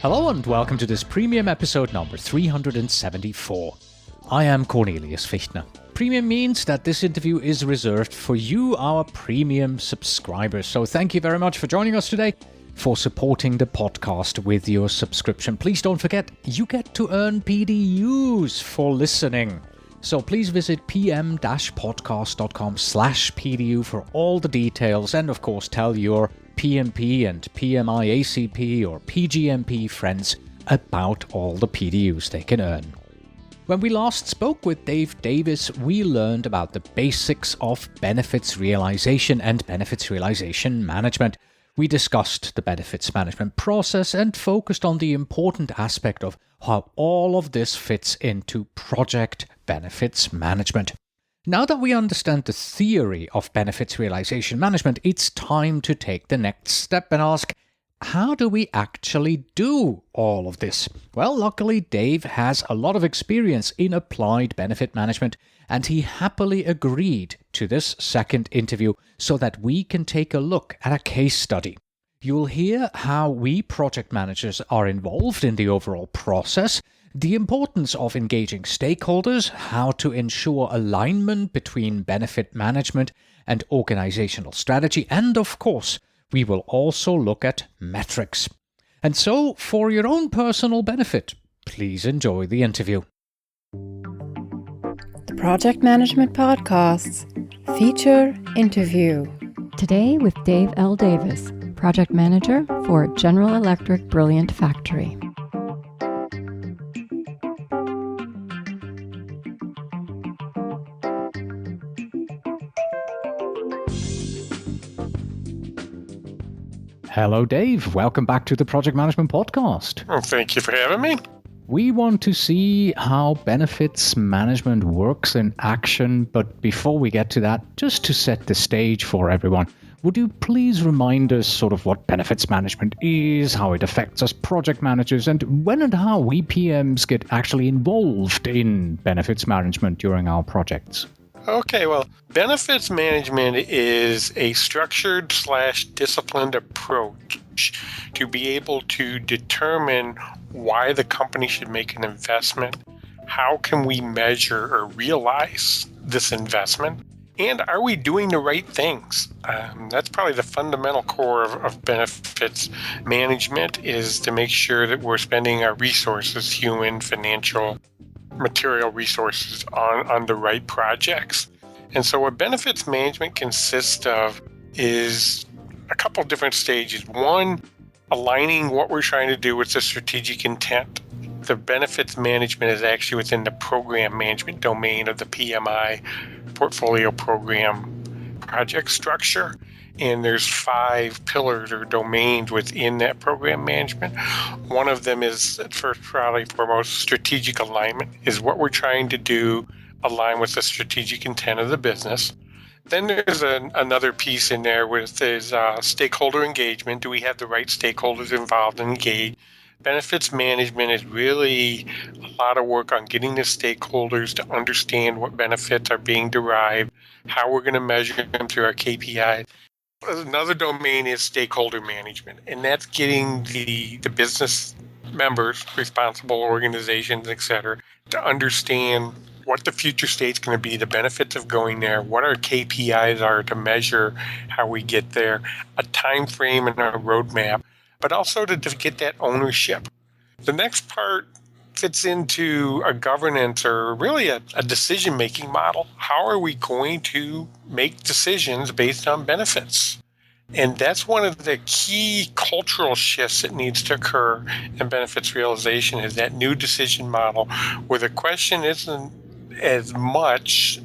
Hello and welcome to this premium episode number 374. I am Cornelius Fichtner. Premium means that this interview is reserved for you, our premium subscribers. So thank you very much for joining us today, for supporting the podcast with your subscription. Please don't forget, you get to earn PDUs for listening. So please visit pm-podcast.com/PDU for all the details, and of course tell your PMP and PMI-ACP or PGMP friends about all the PDUs they can earn. When we last spoke with Dave Davis, we learned about the basics of benefits realization and benefits realization management. We discussed the benefits management process and focused on the important aspect of how all of this fits into project benefits management. Now that we understand the theory of benefits realization management, it's time to take the next step and ask, how do we actually do all of this? Well, luckily, Dave has a lot of experience in applied benefit management, and he happily agreed to this second interview so that we can take a look at a case study. You'll hear how we project managers are involved in the overall process, the importance of engaging stakeholders, how to ensure alignment between benefit management and organizational strategy, and of course, we will also look at metrics. And so, for your own personal benefit, please enjoy the interview. The Project Management Podcasts feature interview. Today with Dave L. Davis, Project Manager for General Electric Brilliant Factory. Hello, Dave. Welcome back to the Project Management Podcast. Well, thank you for having me. We want to see how benefits management works in action, but before we get to that, just to set the stage for everyone, would you please remind us sort of what benefits management is, how it affects us project managers, and when and how we PMs get actually involved in benefits management during our projects? Okay, well, benefits management is a structured/disciplined approach to be able to determine why the company should make an investment, how can we measure or realize this investment, and are we doing the right things? That's probably the fundamental core of benefits management, is to make sure that we're spending our resources, human, financial, material resources on the right projects. And so what benefits management consists of is a couple different stages. One, aligning what we're trying to do with the strategic intent. The benefits management is actually within the program management domain of the PMI, portfolio program project structure. And there's 5 pillars or domains within that program management. One of them is, first, probably foremost, strategic alignment, is what we're trying to do align with the strategic intent of the business. Then there's another piece in there with is stakeholder engagement. Do we have the right stakeholders involved and engaged? Benefits management is really a lot of work on getting the stakeholders to understand what benefits are being derived, how we're going to measure them through our KPIs. Another domain is stakeholder management, and that's getting the business members, responsible organizations, et cetera, to understand what the future state's going to be, the benefits of going there, what our KPIs are to measure how we get there, a time frame and a roadmap, but also to get that ownership. The next part fits into a governance or really a decision-making model. How are we going to make decisions based on benefits? And that's one of the key cultural shifts that needs to occur in benefits realization, is that new decision model where the question isn't as much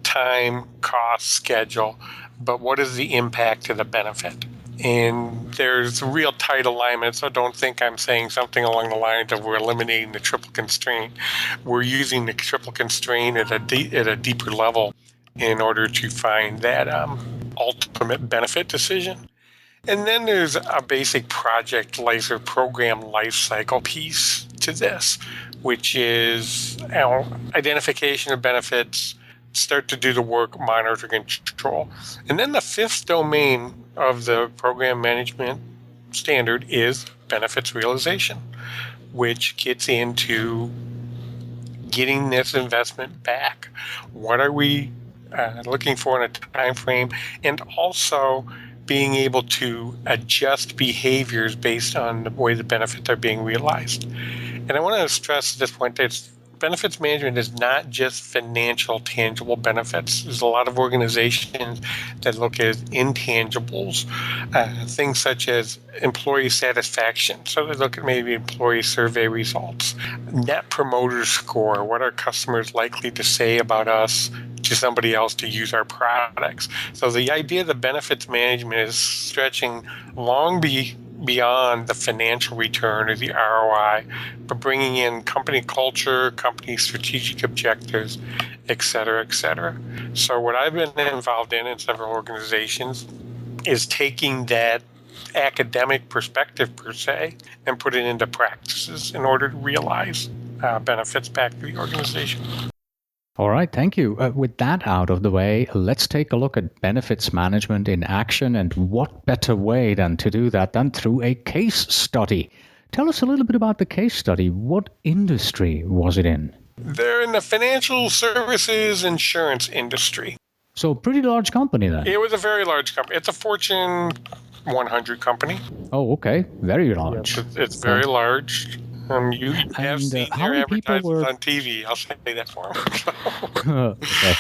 time, cost, schedule, but what is the impact to the benefit? And there's real tight alignment, so don't think I'm saying something along the lines of we're eliminating the triple constraint. We're using the triple constraint at a deeper level in order to find that ultimate benefit decision. And then there's a basic project life or program life cycle piece to this, which is identification of benefits, start to do the work, monitor, control. And then the fifth domain of the program management standard is benefits realization, which gets into getting this investment back. What are we looking for in a time frame, and also being able to adjust behaviors based on the way the benefits are being realized. And I want to stress at this point that benefits management is not just financial tangible benefits. There's a lot of organizations that look at intangibles, things such as employee satisfaction. So they look at maybe employee survey results, net promoter score, what are customers likely to say about us to somebody else to use our products. So the idea of the benefits management is stretching long beyond the financial return or the ROI, but bringing in company culture, company strategic objectives, et cetera, et cetera. So what I've been involved in several organizations is taking that academic perspective per se and put it into practices in order to realize benefits back to the organization. All right, thank you. With that out of the way, let's take a look at benefits management in action, and what better way than to do that than through a case study. Tell us a little bit about the case study. What industry was it in? They're in the financial services insurance industry. So a pretty large company then. It was a very large company. It's a Fortune 100 company. Oh, okay. Very large. Yes, it's very large. You have seen their advertisements on TV. I'll say that for them. Okay.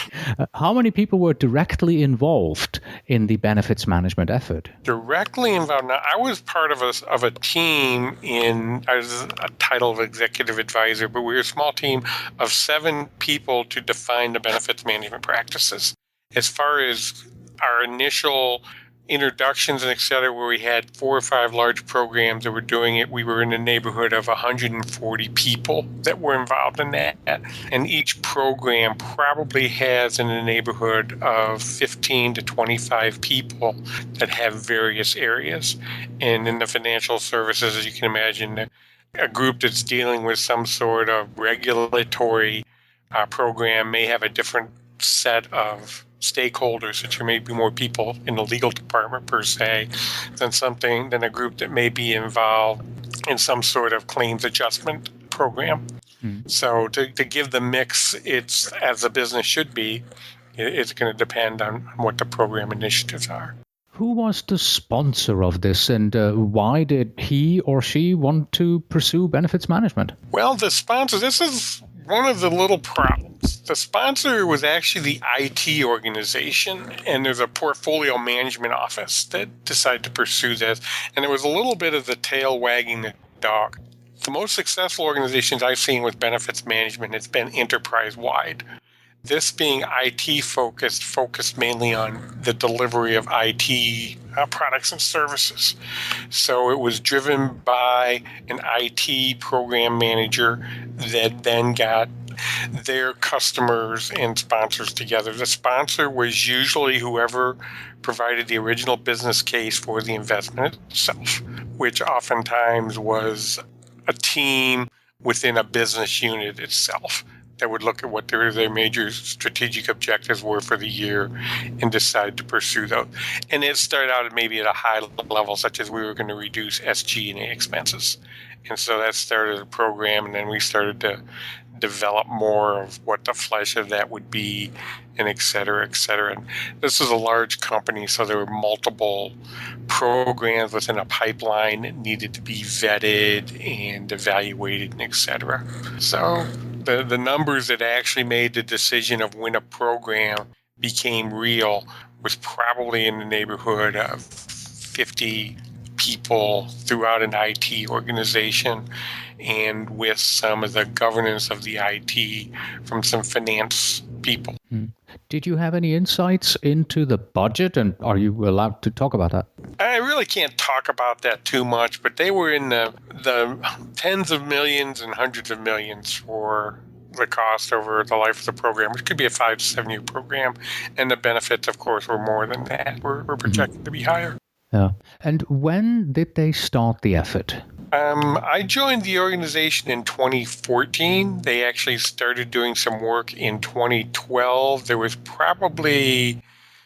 How many people were directly involved in the benefits management effort? Directly involved. Now, I was part of a team I was a title of executive advisor, but we were a small team of 7 people to define the benefits management practices. As far as our initial introductions and et cetera, where we had 4 or 5 large programs that were doing it, we were in the neighborhood of 140 people that were involved in that. And each program probably has in the neighborhood of 15 to 25 people that have various areas. And in the financial services, as you can imagine, a group that's dealing with some sort of regulatory program may have a different set of stakeholders, that there may be more people in the legal department per se than a group that may be involved in some sort of claims adjustment program. So to give the mix, it's as a business should be, it's going to depend on what the program initiatives are. Who was the sponsor of this, and why did he or she want to pursue benefits management? Well, the sponsor, this is one of the little problems. The sponsor was actually the IT organization, and there's a portfolio management office that decided to pursue this. And it was a little bit of the tail wagging the dog. The most successful organizations I've seen with benefits management has been enterprise-wide. This being IT focused mainly on the delivery of IT products and services. So it was driven by an IT program manager that then got their customers and sponsors together. The sponsor was usually whoever provided the original business case for the investment itself, which oftentimes was a team within a business unit itself that would look at what their major strategic objectives were for the year and decide to pursue those. And it started out maybe at a high level, such as we were going to reduce SG&A expenses. And so that started a program, and then we started to develop more of what the flesh of that would be, and et cetera, et cetera. And this is a large company, so there were multiple programs within a pipeline that needed to be vetted and evaluated, and et cetera. So the numbers that actually made the decision of when a program became real was probably in the neighborhood of 50 people throughout an IT organization, and with some of the governance of the IT from some finance people. Did you have any insights into the budget, and are you allowed to talk about that? I really can't talk about that too much, but they were in the tens of millions and hundreds of millions for the cost over the life of the program, which could be a 5 to 7 year program. And the benefits, of course, were more than that. We're projected to be higher. Yeah. And when did they start the effort? I joined the organization in 2014. They actually started doing some work in 2012. There was probably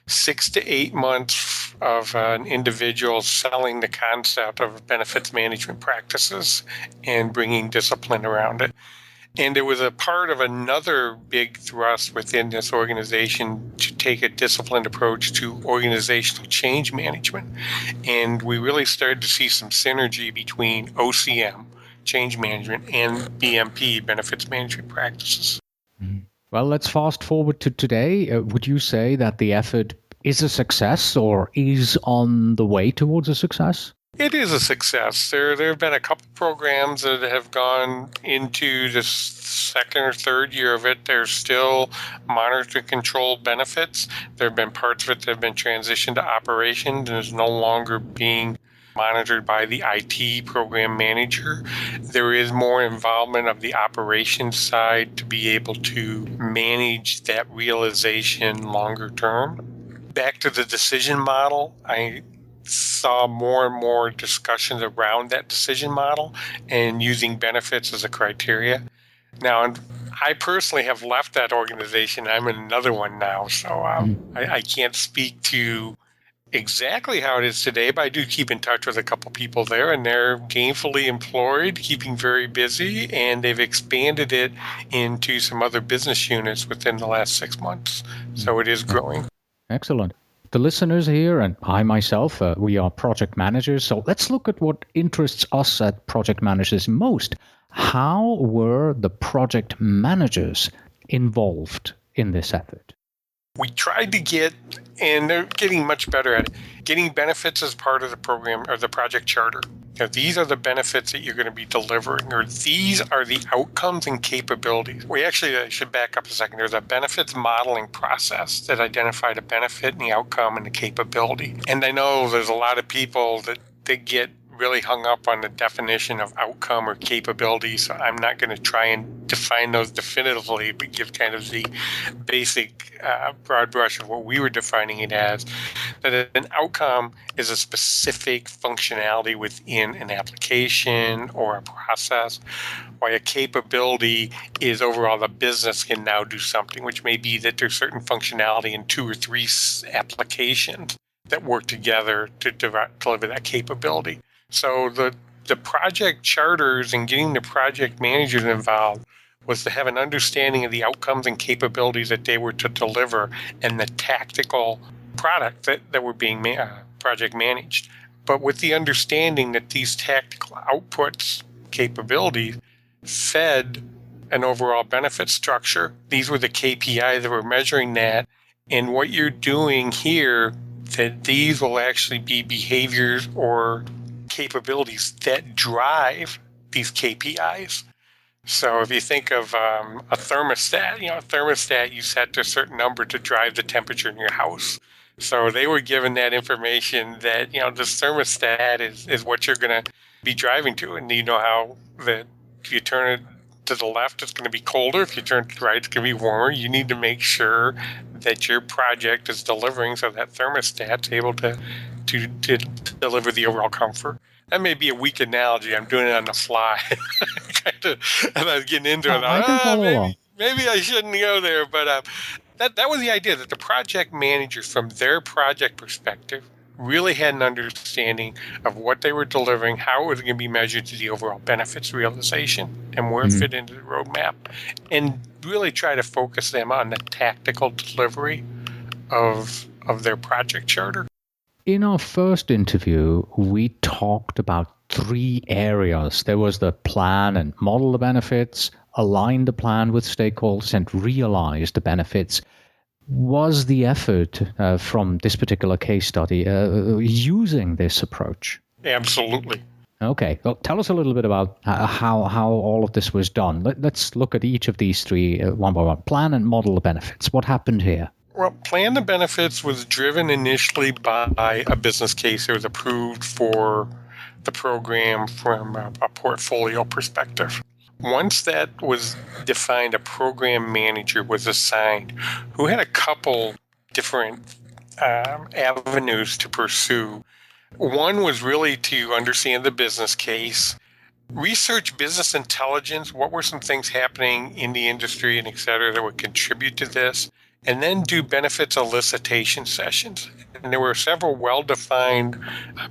6 to 8 months of an individual selling the concept of benefits management practices and bringing discipline around it. And it was a part of another big thrust within this organization to take a disciplined approach to organizational change management. And we really started to see some synergy between OCM, change management, and BMP, benefits management practices. Well, let's fast forward to today. Would you say that the effort is a success or is on the way towards a success? It is a success. There have been a couple programs that have gone into the second or third year of it. There's still monitor controlled benefits. There have been parts of it that have been transitioned to operations and is no longer being monitored by the IT program manager. There is more involvement of the operations side to be able to manage that realization longer term. Back to the decision model, I saw more and more discussions around that decision model and using benefits as a criteria. Now, I personally have left that organization. I'm in another one now, so I can't speak to exactly how it is today, but I do keep in touch with a couple people there, and they're gainfully employed, keeping very busy, and they've expanded it into some other business units within the last 6 months. So it is growing. Excellent. The listeners here and I myself, we are project managers. So let's look at what interests us at project managers most. How were the project managers involved in this effort? We tried to get, and they're getting much better at it, getting benefits as part of the program or the project charter. Now, these are the benefits that you're going to be delivering, or these are the outcomes and capabilities. I should back up a second. There's a benefits modeling process that identified a benefit and the outcome and the capability. And I know there's a lot of people that get really hung up on the definition of outcome or capability, so I'm not going to try and define those definitively, but give kind of the basic broad brush of what we were defining it as. That an outcome is a specific functionality within an application or a process, while a capability is overall the business can now do something, which may be that there's certain functionality in 2 or 3 applications that work together to deliver that capability. So the project charters and getting the project managers involved was to have an understanding of the outcomes and capabilities that they were to deliver and the tactical product that were being project managed. But with the understanding that these tactical outputs, capabilities, fed an overall benefit structure. These were the KPI that were measuring that. And what you're doing here, that these will actually be behaviors or capabilities that drive these KPIs. So if you think of a thermostat, you set to a certain number to drive the temperature in your house. So they were given that information that, this thermostat is what you're going to be driving to. And you know how that if you turn it to the left, it's going to be colder. If you turn it to the right, it's going to be warmer. You need to make sure that your project is delivering so that thermostat's able to deliver the overall comfort. That may be a weak analogy. I'm doing it on the fly. And I was getting into it. I can follow along. Maybe I shouldn't go there, but that was the idea, that the project managers, from their project perspective, really had an understanding of what they were delivering, how it was going to be measured to the overall benefits realization, and where it fit into the roadmap, and really try to focus them on the tactical delivery of their project charter. In our first interview, we talked about 3 areas. There was the plan and model the benefits, align the plan with stakeholders, and realize the benefits. Was the effort from this particular case study using this approach? Absolutely. Okay. Well, tell us a little bit about how all of this was done. Let's look at each of these 3 one by one. Plan and model the benefits. What happened here? Well, Plan the Benefits was driven initially by a business case that was approved for the program from a portfolio perspective. Once that was defined, a program manager was assigned who had a couple different avenues to pursue. One was really to understand the business case, research business intelligence, what were some things happening in the industry and et cetera that would contribute to this, and then do benefits elicitation sessions. And there were several well-defined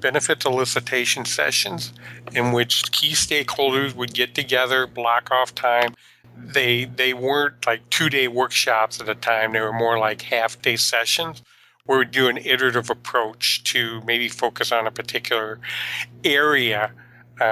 benefits elicitation sessions in which key stakeholders would get together, block off time. They weren't like 2-day workshops at a time. They were more like half-day sessions where we'd do an iterative approach to maybe focus on a particular area.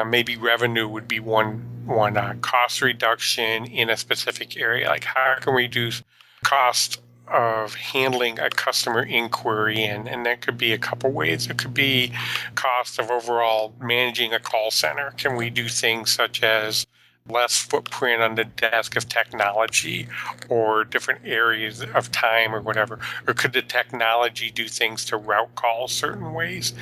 Maybe revenue would be one cost reduction in a specific area. Like how can we reduce cost of handling a customer inquiry, and that could be a couple ways. It could be cost of overall managing a call center. Can we do things such as less footprint on the desk of technology or different areas of time or whatever? Or could the technology do things to route calls certain ways?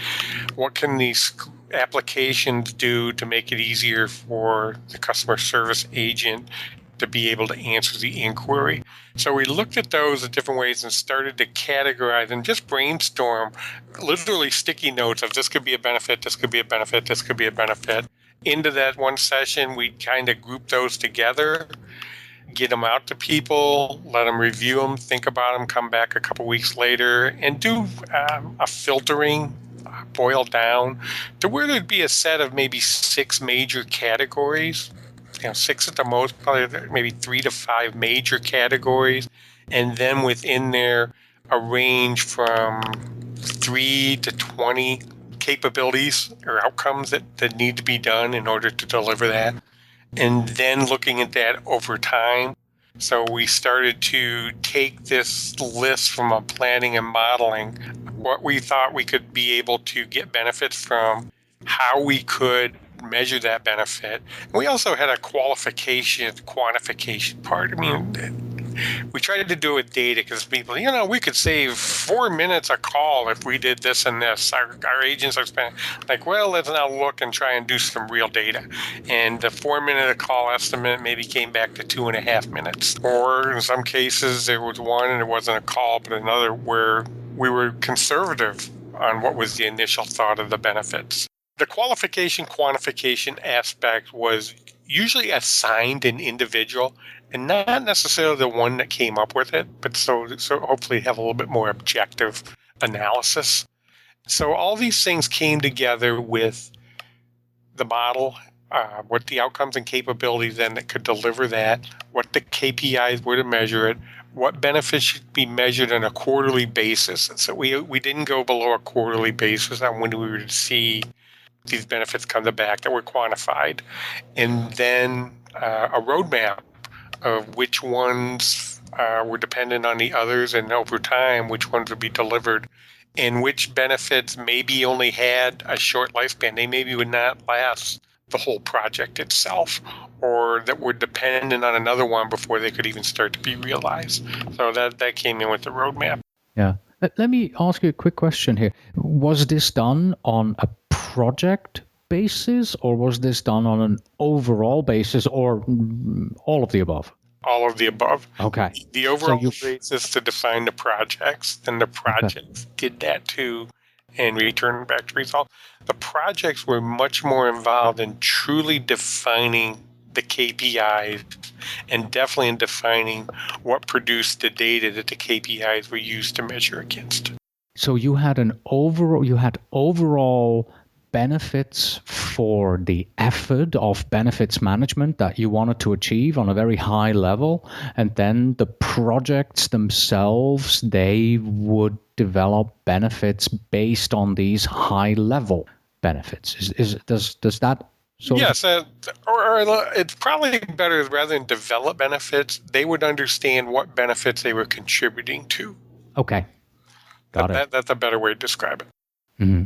What can these applications do to make it easier for the customer service agent to be able to answer the inquiry? So we looked at those in different ways and started to categorize and just brainstorm literally sticky notes of this could be a benefit, this could be a benefit, this could be a benefit. Into that one session, we kind of group those together, get them out to people, let them review them, think about them, come back a couple weeks later, and do a filtering, boil down to where there'd be a set of maybe 6 major categories. 6 at the most, probably maybe 3 to 5 major categories. And then within there, a range from 3 to 20 capabilities or outcomes that need to be done in order to deliver that. And then looking at that over time. So we started to take this list from a planning and modeling, what we thought we could be able to get benefits from, how we could measure that benefit. And we also had a quantification part. I mean, we tried to do it with data because people, we could save 4 minutes a call if we did this and this. Our agents are spending let's now look and try and do some real data. And the 4-minute a call estimate maybe came back to 2.5 minutes. Or in some cases, there was one and it wasn't a call, but another where we were conservative on what was the initial thought of the benefits. The quantification aspect was usually assigned an individual and not necessarily the one that came up with it, but so hopefully have a little bit more objective analysis. So all these things came together with the model, what the outcomes and capabilities then that could deliver that, what the KPIs were to measure it, what benefits should be measured on a quarterly basis. And so we didn't go below a quarterly basis on when we were to see these benefits come back that were quantified. And then a roadmap of which ones were dependent on the others, and over time, which ones would be delivered, and which benefits maybe only had a short lifespan. They maybe would not last the whole project itself, or that were dependent on another one before they could even start to be realized. So that came in with the roadmap. Yeah. Let me ask you a quick question here. Was this done on a project basis, or was this done on an overall basis, or all of the above? All of the above. Okay. The overall basis to define the projects, and the projects did that too, and returned back to results. The projects were much more involved in truly defining the KPIs and definitely in defining what produced the data that the KPIs were used to measure against. So you had overall benefits for the effort of benefits management that you wanted to achieve on a very high level, and then the projects themselves, they would develop benefits based on these high level benefits. Does that? Yes, or it's probably better rather than develop benefits, they would understand what benefits they were contributing to. Okay. Got it. That's a better way to describe it. Mm-hmm.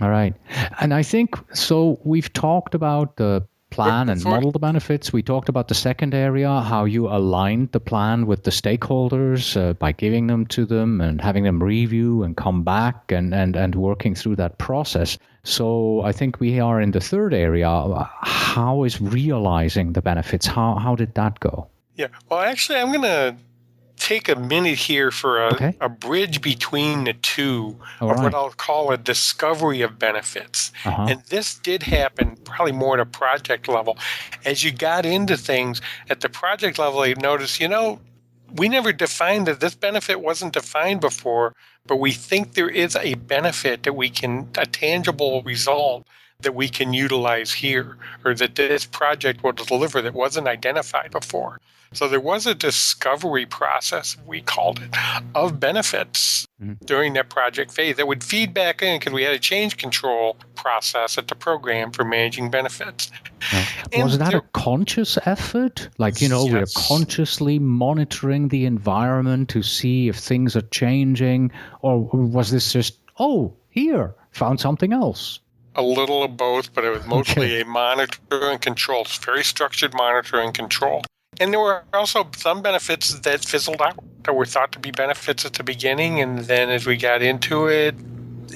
All right. And I think, so we've talked about the plan and model the benefits. We talked about the second area, how you aligned the plan with the stakeholders by giving them to them and having them review and come back and working through that process. So I think we are in the third area. How is realizing the benefits? How did that go? Yeah. Well, actually, I'm going to take a minute here for a bridge between the two of what I'll call a discovery of benefits. And this did happen probably more at a project level. As you got into things at the project level, you notice, we never defined that this benefit wasn't defined before, but we think there is a benefit that a tangible result that we can utilize here, or that this project will deliver that wasn't identified before. So there was a discovery process, we called it, of benefits during that project phase that would feed back in, because we had a change control process at the program for managing benefits. Was that a conscious effort? Like, we're Yes. consciously monitoring the environment to see if things are changing? Or was this just, here, found something else? A little of both, but it was mostly a monitor and control. It's very structured monitor and control. And there were also some benefits that fizzled out, that were thought to be benefits at the beginning. And then as we got into it,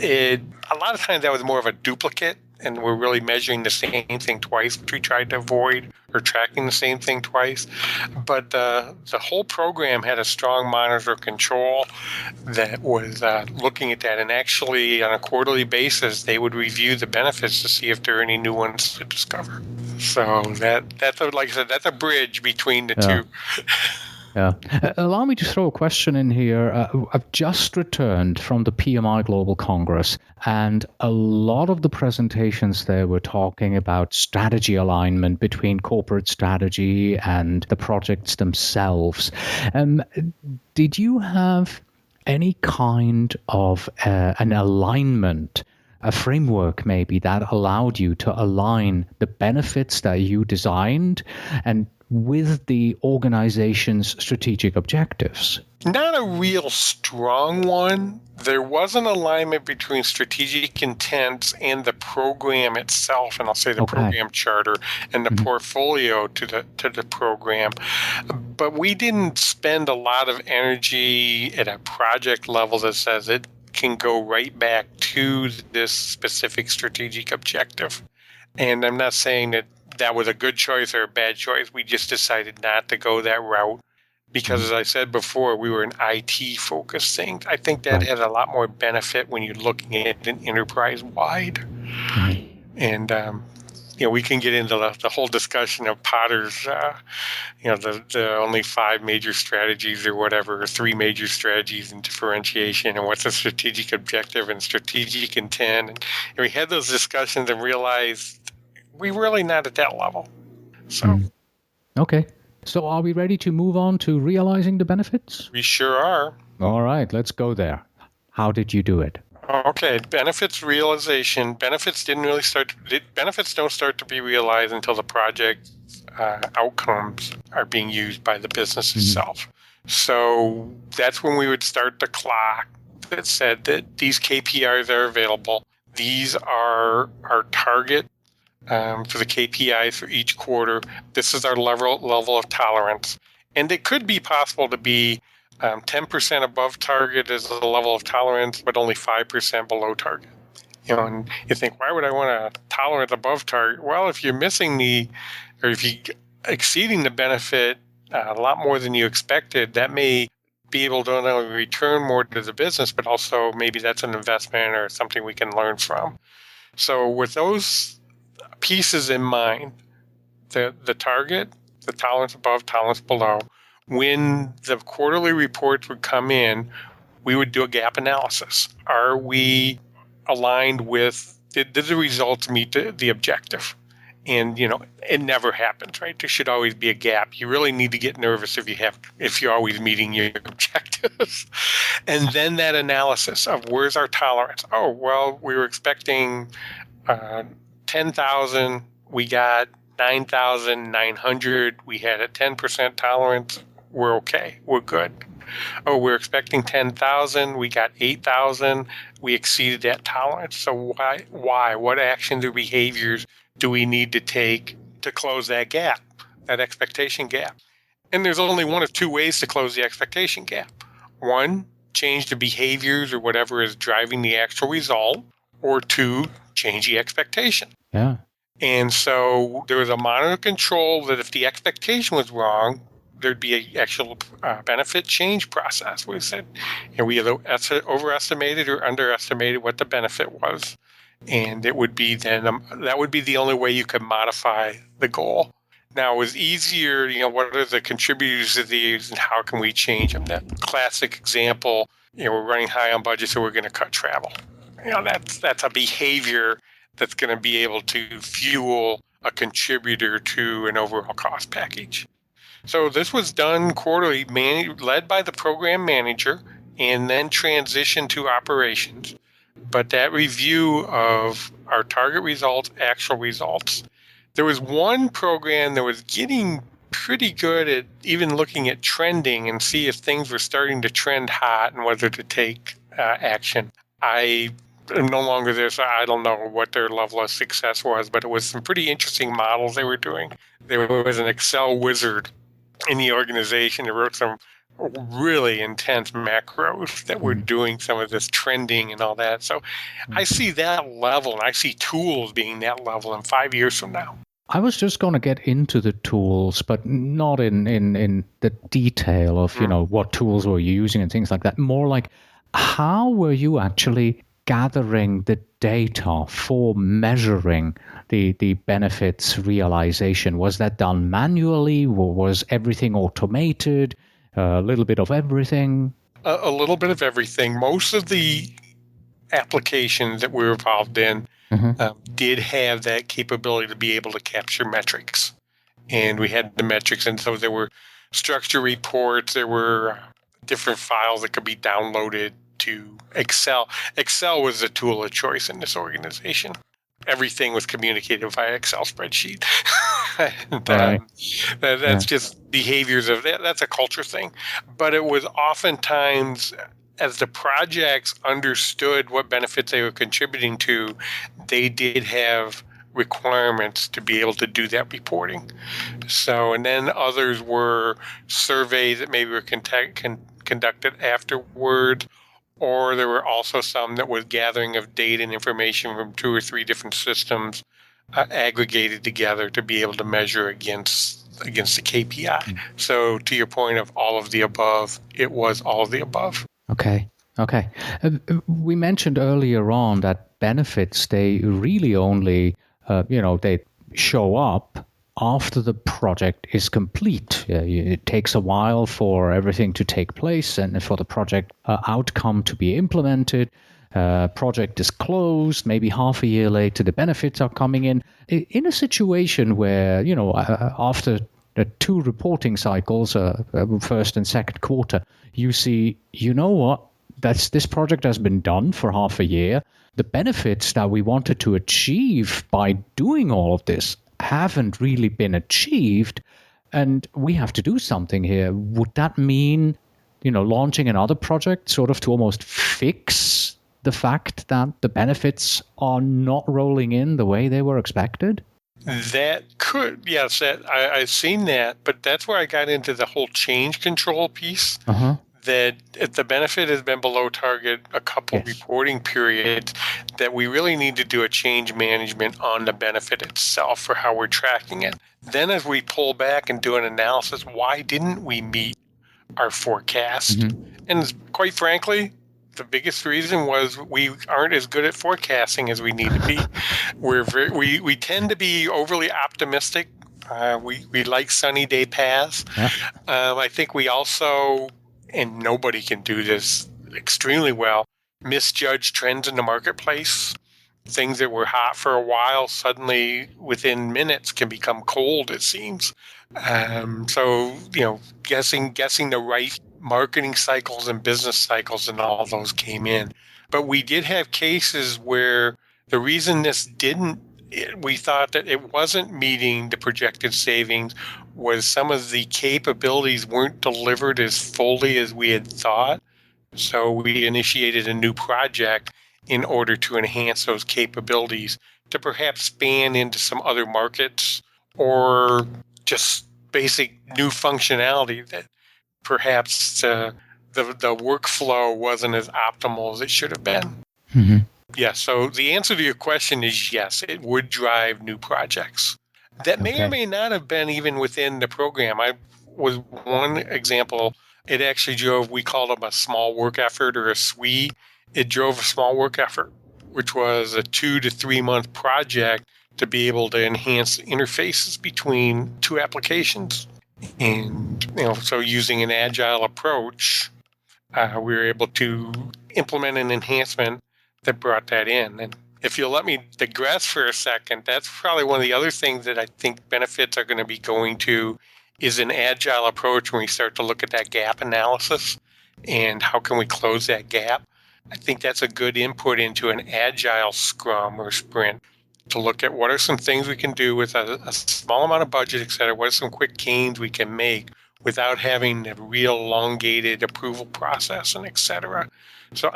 a lot of times that was more of a duplicate, and we're really measuring the same thing twice, which we tried to avoid, or tracking the same thing twice. But the whole program had a strong monitor control that was looking at that. And actually, on a quarterly basis, they would review the benefits to see if there are any new ones to discover. So that's like I said, that's a bridge between the two. Yeah. Allow me to throw a question in here. I've just returned from the PMI Global Congress, and a lot of the presentations there were talking about strategy alignment between corporate strategy and the projects themselves. Did you have any kind of an alignment, a framework maybe, that allowed you to align the benefits that you designed and with the organization's strategic objectives? Not a real strong one. There was an alignment between strategic intents and the program itself, and I'll say the program charter and the portfolio to the program. But we didn't spend a lot of energy at a project level that says it can go right back to this specific strategic objective. And I'm not saying that was a good choice or a bad choice. We just decided not to go that route because, as I said before, we were an IT-focused thing. I think that had a lot more benefit when you're looking at an enterprise-wide. And, we can get into the whole discussion of Potter's, the only 5 major strategies or whatever, or 3 major strategies in differentiation, and what's a strategic objective and strategic intent. And we had those discussions and realized we're really not at that level. So, Okay. So are we ready to move on to realizing the benefits? We sure are. All right, let's go there. How did you do it? Okay, benefits realization. Benefits don't start to be realized until the project outcomes are being used by the business itself. So that's when we would start the clock that said that these KPIs are available. These are our target for the KPIs for each quarter. This is our level of tolerance. And it could be possible to be 10% above target is the level of tolerance, but only 5% below target. And you think, why would I want a tolerance above target? Well, if you're if you're exceeding the benefit a lot more than you expected, that may be able to not only return more to the business, but also maybe that's an investment or something we can learn from. So with those pieces in mind, the target, the tolerance above, tolerance below, when the quarterly reports would come in, we would do a gap analysis. Are we aligned with, did the results meet the objective? And, it never happens, right? There should always be a gap. You really need to get nervous if you're always meeting your objectives. And then that analysis of where's our tolerance? Oh, well, we were expecting 10,000. We got 9,900. We had a 10% tolerance. We're okay. We're good. Oh, we're expecting 10,000. We got 8,000. We exceeded that tolerance. So why? What actions or behaviors do we need to take to close that gap, that expectation gap? And there's only one of 2 ways to close the expectation gap. 1, change the behaviors or whatever is driving the actual result, or 2, change the expectation. Yeah. And so there was a monitor control that if the expectation was wrong, there'd be an actual benefit change process. We said, we either overestimated or underestimated what the benefit was. And it would be then, that would be the only way you could modify the goal. Now, it was easier, what are the contributors to these and how can we change them? That classic example, we're running high on budget, so we're going to cut travel. That's a behavior that's going to be able to fuel a contributor to an overall cost package. So this was done quarterly, led by the program manager, and then transitioned to operations. But that review of our target results, actual results, there was one program that was getting pretty good at even looking at trending and see if things were starting to trend hot and whether to take action. I am no longer there, so I don't know what their level of success was, but it was some pretty interesting models they were doing. There was an Excel wizard in the organization that wrote some really intense macros that were doing some of this trending and all that. So I see that level, and I see tools being that level in 5 years from now. I was just going to get into the tools, but not in the detail of, what tools were you using and things like that. More like, how were you actually gathering the data for measuring the benefits realization? Was that done manually, or was everything automated? A little bit of everything? A little bit of everything. Most of the applications that we were involved in did have that capability to be able to capture metrics. And we had the metrics, and so there were structure reports, there were different files that could be downloaded to Excel. Excel was the tool of choice in this organization. Everything was communicated via Excel spreadsheet. That's just behaviors of that. That's a culture thing. But it was oftentimes, as the projects understood what benefits they were contributing to, they did have requirements to be able to do that reporting. So, and then others were surveys that maybe were conducted afterward, or there were also some that was gathering of data and information from 2 or 3 different systems aggregated together to be able to measure against the KPI. So to your point of all of the above, it was all of the above. Okay. We mentioned earlier on that benefits, they really only, they show up after the project is complete. It takes a while for everything to take place and for the project outcome to be implemented. Project is closed, maybe half a year later, the benefits are coming in. In a situation where, after the 2 reporting cycles, first and second quarter, you see, this project has been done for half a year. The benefits that we wanted to achieve by doing all of this haven't really been achieved, and we have to do something here. Would that mean, launching another project sort of to almost fix the fact that the benefits are not rolling in the way they were expected? That could, yes, I've seen that, but that's where I got into the whole change control piece. That if the benefit has been below target a couple reporting periods, that we really need to do a change management on the benefit itself for how we're tracking it. Then as we pull back and do an analysis, why didn't we meet our forecast? And quite frankly, the biggest reason was we aren't as good at forecasting as we need to be. We tend to be overly optimistic. We like sunny day paths. I think we also, and nobody can do this extremely well, misjudge trends in the marketplace. Things that were hot for a while suddenly within minutes can become cold, it seems. So, guessing the right marketing cycles and business cycles and all those came in. But we did have cases where the reason we thought that it wasn't meeting the projected savings was some of the capabilities weren't delivered as fully as we had thought. So we initiated a new project in order to enhance those capabilities to perhaps span into some other markets or just basic new functionality that perhaps the workflow wasn't as optimal as it should have been. Yeah, so the answer to your question is yes, it would drive new projects. That may or may not have been even within the program. I was one example. It actually drove, we called them a small work effort or a SWE. It drove a small work effort, which was a 2 to 3 month project to be able to enhance the interfaces between two applications. And, so using an agile approach, we were able to implement an enhancement that brought that in. And if you'll let me digress for a second, that's probably one of the other things that I think benefits are going to be going to is an agile approach when we start to look at that gap analysis and how can we close that gap. I think that's a good input into an agile scrum or sprint to look at what are some things we can do with a small amount of budget, et cetera. What are some quick gains we can make without having a real elongated approval process and et cetera. So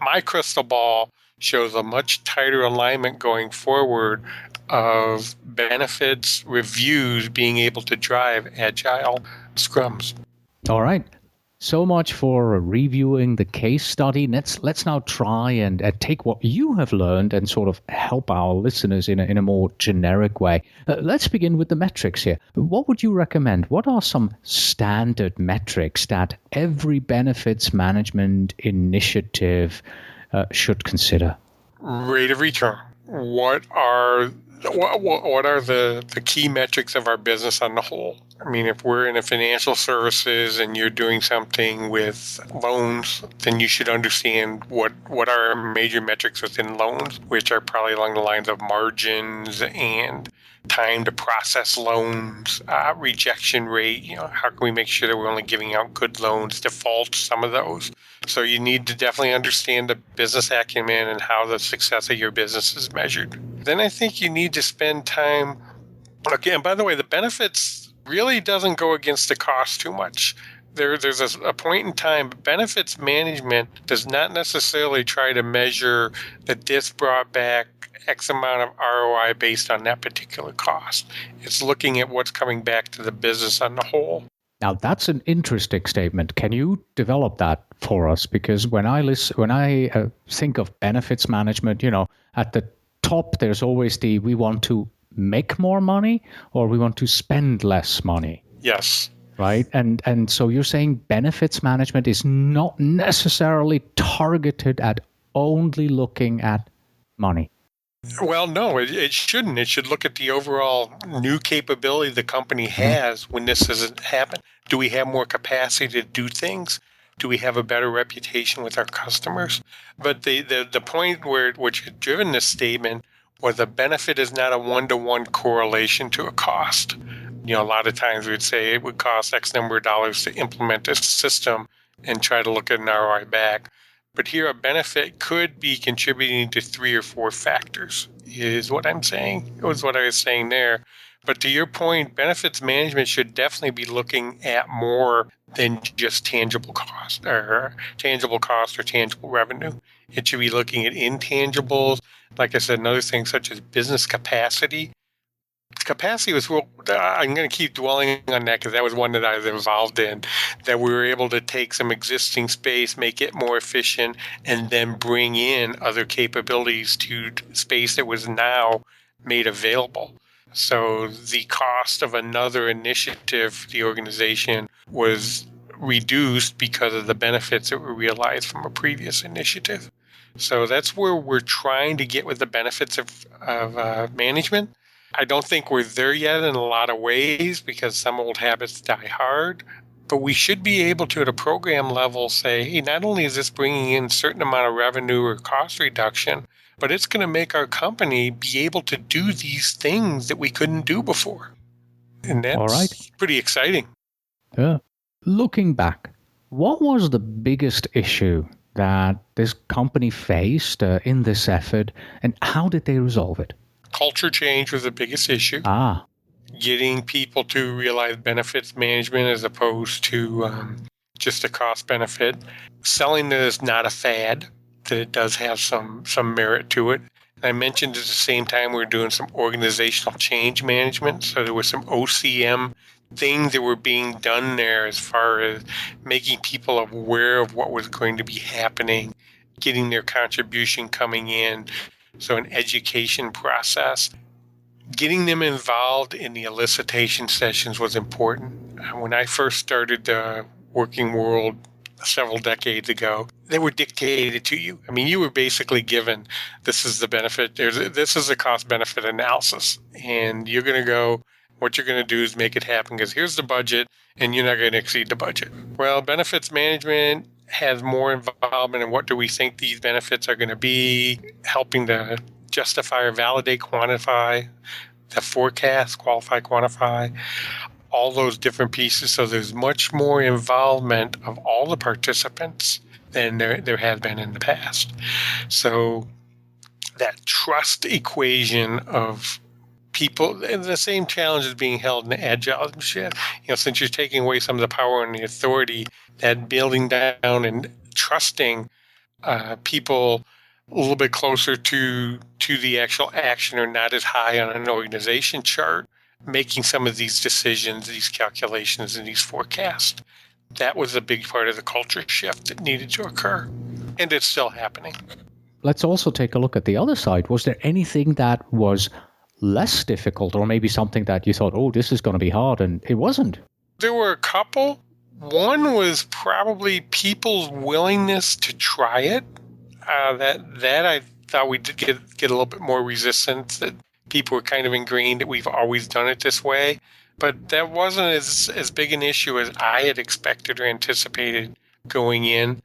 my crystal ball shows a much tighter alignment going forward of benefits reviews being able to drive agile scrums. All right. So much for reviewing the case study. Let's now try and take what you have learned and sort of help our listeners in a more generic way. Let's begin with the metrics here. What would you recommend? What are some standard metrics that every benefits management initiative should consider? Rate of return. What are the key metrics of our business on the whole? I mean, if we're in a financial services and you're doing something with loans, then you should understand what are our major metrics within loans, which are probably along the lines of margins and time to process loans, rejection rate. How can we make sure that we're only giving out good loans, defaults, some of those. So you need to definitely understand the business acumen and how the success of your business is measured. Then I think you need to spend time. Again, by the way, the benefits really doesn't go against the cost too much. There's a point in time, benefits management does not necessarily try to measure that this brought back X amount of ROI based on that particular cost. It's looking at what's coming back to the business on the whole. Now, that's an interesting statement. Can you develop that for us? Because when I think of benefits management, at the top, there's always we want to make more money or we want to spend less money. Yes. Right? And so you're saying benefits management is not necessarily targeted at only looking at money. Well, no, it shouldn't. It should look at the overall new capability the company has when this has happened. Do we have more capacity to do things? Do we have a better reputation with our customers? But the point which had driven this statement was a benefit is not a one-to-one correlation to a cost. A lot of times we would say it would cost X number of dollars to implement this system and try to look at an ROI back. But here a benefit could be contributing to 3 or 4 factors, is what I'm saying. It was what I was saying there. But to your point, benefits management should definitely be looking at more than just tangible cost or tangible revenue. It should be looking at intangibles. Like I said, another thing such as business capacity. Capacity was, I'm going to keep dwelling on that because that was one that I was involved in, that we were able to take some existing space, make it more efficient, and then bring in other capabilities to space that was now made available. So the cost of another initiative, the organization, was reduced because of the benefits that were realized from a previous initiative. So that's where we're trying to get with the benefits of management. I don't think we're there yet in a lot of ways because some old habits die hard, but we should be able to, at a program level, say, hey, not only is this bringing in a certain amount of revenue or cost reduction, but it's going to make our company be able to do these things that we couldn't do before. And that's pretty exciting. Yeah. Looking back, what was the biggest issue that this company faced in this effort, and how did they resolve it? Culture change was the biggest issue. Getting people to realize benefits management as opposed to just a cost benefit. Selling that it's not a fad, that it does have some merit to it. I mentioned at the same time we were doing some organizational change management, so there was some OCM things that were being done there as far as making people aware of what was going to be happening, getting their contribution coming in. So an education process. Getting them involved in the elicitation sessions was important. When I first started the working world several decades ago, they were dictated to you. I mean, you were basically given, this is the benefit, this is a cost-benefit analysis, and you're going to go, what you're going to do is make it happen because here's the budget, and you're not going to exceed the budget. Well, benefits management has more involvement in what do we think these benefits are going to be, helping to justify or validate, quantify the forecast, qualify, quantify, all those different pieces. So there's much more involvement of all the participants than there has been in the past. So that trust equation of people, the same challenge is being held in agile shit. Since you're taking away some of the power and the authority, that building down and trusting people a little bit closer to the actual action or not as high on an organization chart, making some of these decisions, these calculations, and these forecasts. That was a big part of the culture shift that needed to occur. And it's still happening. Let's also take a look at the other side. Was there anything that was less difficult, or maybe something that you thought, oh, this is going to be hard, and it wasn't? There were a couple. One was probably people's willingness to try it. That I thought we did get a little bit more resistance, that people were kind of ingrained that we've always done it this way. But that wasn't as big an issue as I had expected or anticipated going in.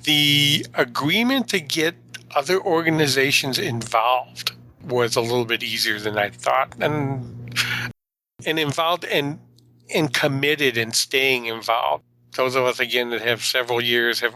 The agreement to get other organizations involved was a little bit easier than I thought, and involved and committed and staying involved. Those of us, again, that have several years have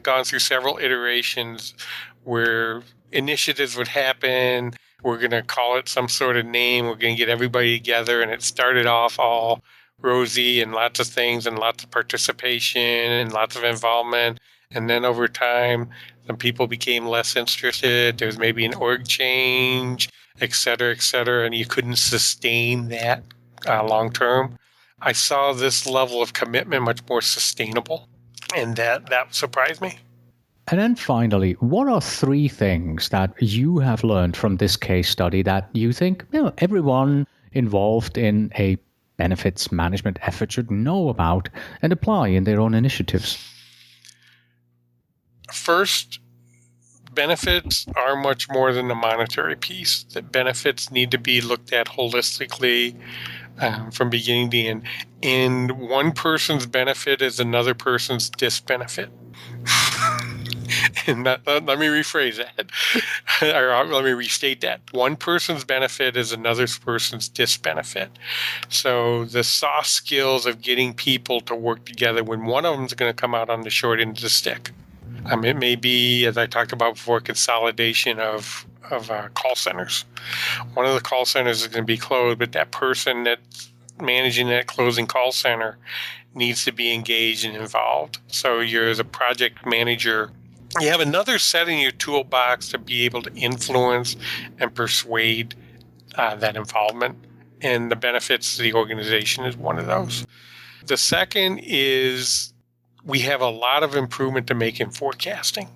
gone through several iterations where initiatives would happen. We're going to call it some sort of name. We're going to get everybody together. And it started off all rosy and lots of things and lots of participation and lots of involvement. And then over time, some people became less interested. There was maybe an org change, et cetera, and you couldn't sustain that long term. I saw this level of commitment much more sustainable, and that surprised me. And then finally, what are 3 things that you have learned from this case study that you think everyone involved in a benefits management effort should know about and apply in their own initiatives? First, benefits are much more than the monetary piece. That benefits need to be looked at holistically from beginning to end. And one person's benefit is another person's disbenefit. And let me rephrase that, or let me restate that. One person's benefit is another person's disbenefit. So the soft skills of getting people to work together when one of them is going to come out on the short end of the stick. It may be, as I talked about before, consolidation of call centers. One of the call centers is going to be closed, but that person that's managing that closing call center needs to be engaged and involved. So you're the project manager. You have another set in your toolbox to be able to influence and persuade that involvement. And the benefits to the organization is one of those. The second is we have a lot of improvement to make in forecasting.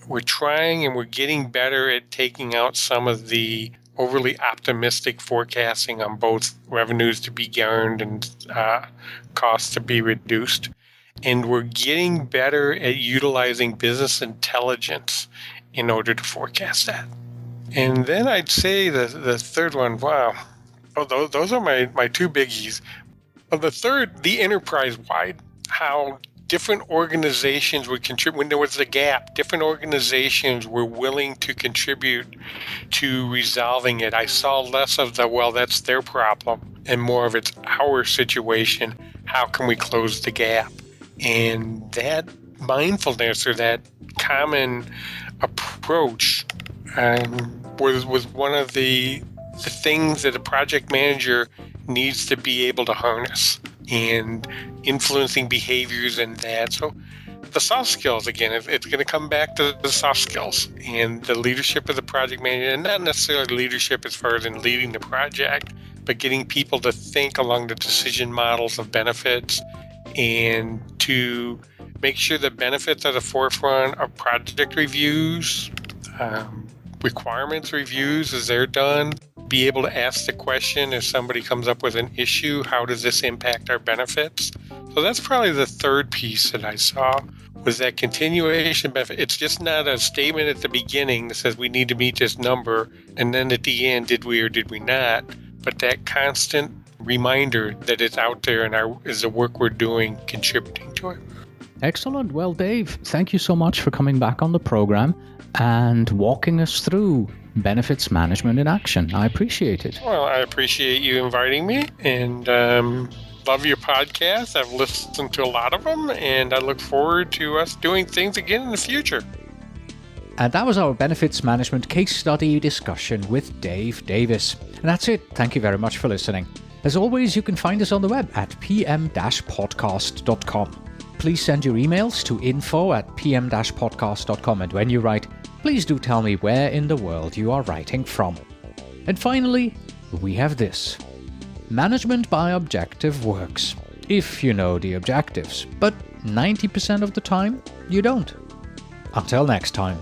We're trying and we're getting better at taking out some of the overly optimistic forecasting on both revenues to be earned and costs to be reduced. And we're getting better at utilizing business intelligence in order to forecast that. And then I'd say the third one, those are my 2 biggies. The third, the enterprise-wide, how different organizations would contribute. When there was a gap, different organizations were willing to contribute to resolving it. I saw less of that's their problem, and more of it's our situation. How can we close the gap? And that mindfulness, or that common approach, was one of the things that a project manager needs to be able to harness, and influencing behaviors and that. So the soft skills, again, it's going to come back to the soft skills and the leadership of the project manager, and not necessarily leadership as far as in leading the project, but getting people to think along the decision models of benefits and to make sure that benefits are the forefront of project reviews, requirements reviews as they're done. Be able to ask the question if somebody comes up with an issue, how does this impact our benefits? So that's probably the third piece that I saw was that continuation benefit. It's just not a statement at the beginning that says we need to meet this number, and then at the end, did we or did we not? But that constant reminder that it's out there and is the work we're doing contributing to it. Excellent. Well, Dave, thank you so much for coming back on the program and walking us through benefits management in action. I appreciate it. Well, I appreciate you inviting me, and love your podcast. I've listened to a lot of them, and I look forward to us doing things again in the future. And that was our benefits management case study discussion with Dave Davis. And that's it. Thank you very much for listening. As always, you can find us on the web at pm-podcast.com. Please send your emails to info@pm-podcast.com, and when you write, please do tell me where in the world you are writing from. And finally, we have this. Management by objective works, if you know the objectives, but 90% of the time, you don't. Until next time.